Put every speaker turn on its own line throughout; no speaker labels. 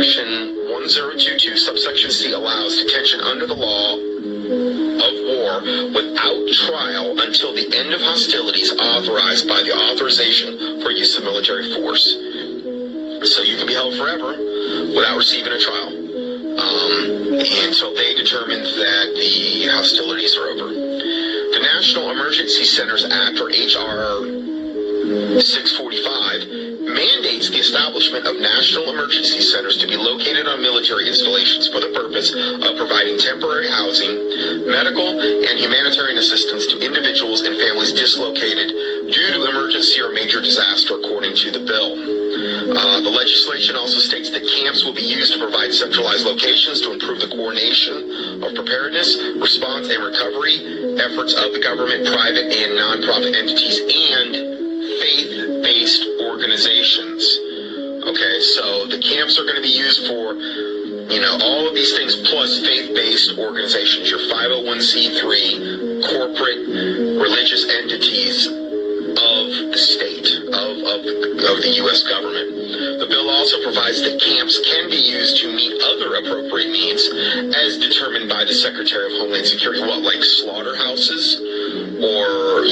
Section 1022, subsection C allows detention under the law of war without trial until the end of hostilities authorized by the authorization for use of military force. So you can be held forever without receiving a trial until they determine that the hostilities are over. The National Emergency Centers Act, or H.R. 645, mandates the establishment of national emergency centers to be located on military installations for the purpose of providing temporary housing, medical, and humanitarian assistance to individuals and families dislocated due to emergency or major disaster, according to the bill. The legislation also states that camps will be used to provide centralized locations to improve the coordination of preparedness, response, and recovery efforts of the government, private, and nonprofit entities, and faith-based organizations. Okay, so the camps are going to be used for, all of these things plus faith-based organizations, your 501c3, corporate, religious entities of the state, of the U.S. government. The bill also provides that camps can be used to meet other appropriate needs as determined by the Secretary of Homeland Security. What, like slaughterhouses? Or,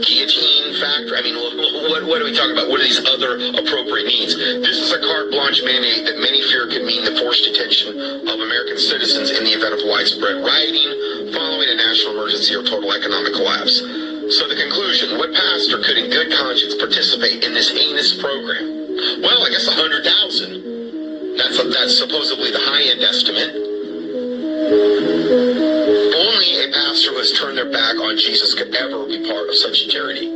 guillotine factory? I mean, what are we talking about? What are these other appropriate needs? This is a carte blanche mandate that many fear could mean the forced detention of American citizens in the event of widespread rioting following a national emergency or total economic collapse. So the conclusion, what pastor could in good conscience participate in this heinous program? Well, I guess 100,000. That's supposedly the high-end estimate. Only a pastor who has turned their back on Jesus could ever be part of such a charity.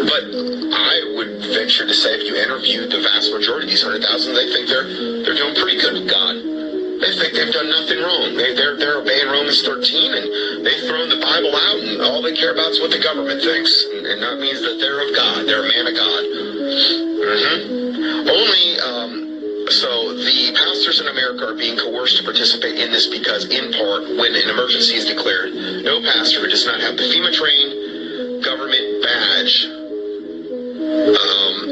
But I would venture to say if you interview the vast majority of these 100,000, they think they're doing pretty good with God. They think they've done nothing wrong. They're obeying Romans 13, and they've thrown the Bible out, and all they care about is what the government thinks. And that means that they're of God. They're a man of God. So the pastors in America are being coerced to participate in this because, in part, when an emergency is declared, no pastor who does not have the FEMA-trained government badge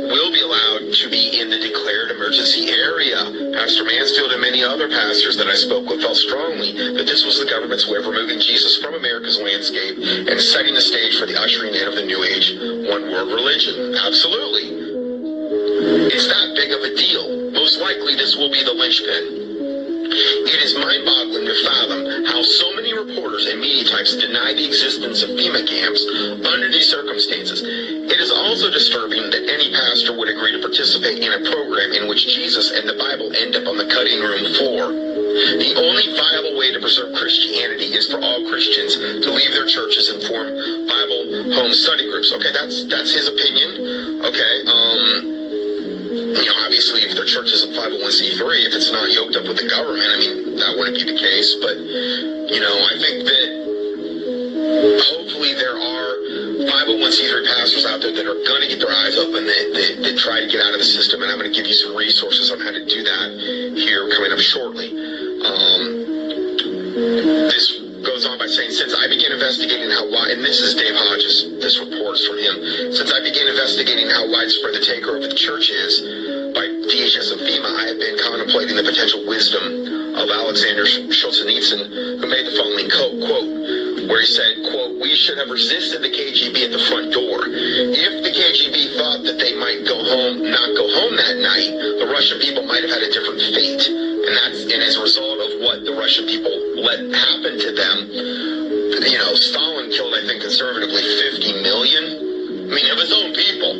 will be allowed to be in the declared emergency area. Pastor Mansfield and many other pastors that I spoke with felt strongly that this was the government's way of removing Jesus from America's landscape and setting the stage for the ushering in of the New Age one-world religion. Absolutely. It's that big of a deal. Most likely this will be the linchpin. It is mind-boggling to fathom how so many reporters and media types deny the existence of FEMA camps under these circumstances. It is also disturbing that any pastor would agree to participate in a program in which Jesus and the Bible end up on the cutting room floor. The only viable way to preserve Christianity is for all Christians to leave their churches and form Bible home study groups. Okay, that's his opinion. Okay, obviously, if their church is a 501c3, if it's not yoked up with the government, I mean, that wouldn't be the case. But, I think that hopefully there are 501c3 pastors out there that are going to get their eyes open, that try to get out of the system. And I'm going to give you some resources on how to do that here coming up shortly. This goes on by saying, since I began investigating and this is Dave Hodges, this report's from him, since I began investigating how widespread the takeover of the church is by DHS and FEMA, I have been contemplating the potential wisdom of Alexander Solzhenitsyn, who made the following quote, where he said, quote, "We should have resisted the KGB at the front door. If the KGB thought that they might not go home that night, the Russian people might have had a different fate. And as a result of what the Russian people let happen to them, Stalin killed, I think, conservatively 50 million. I mean, of his own people.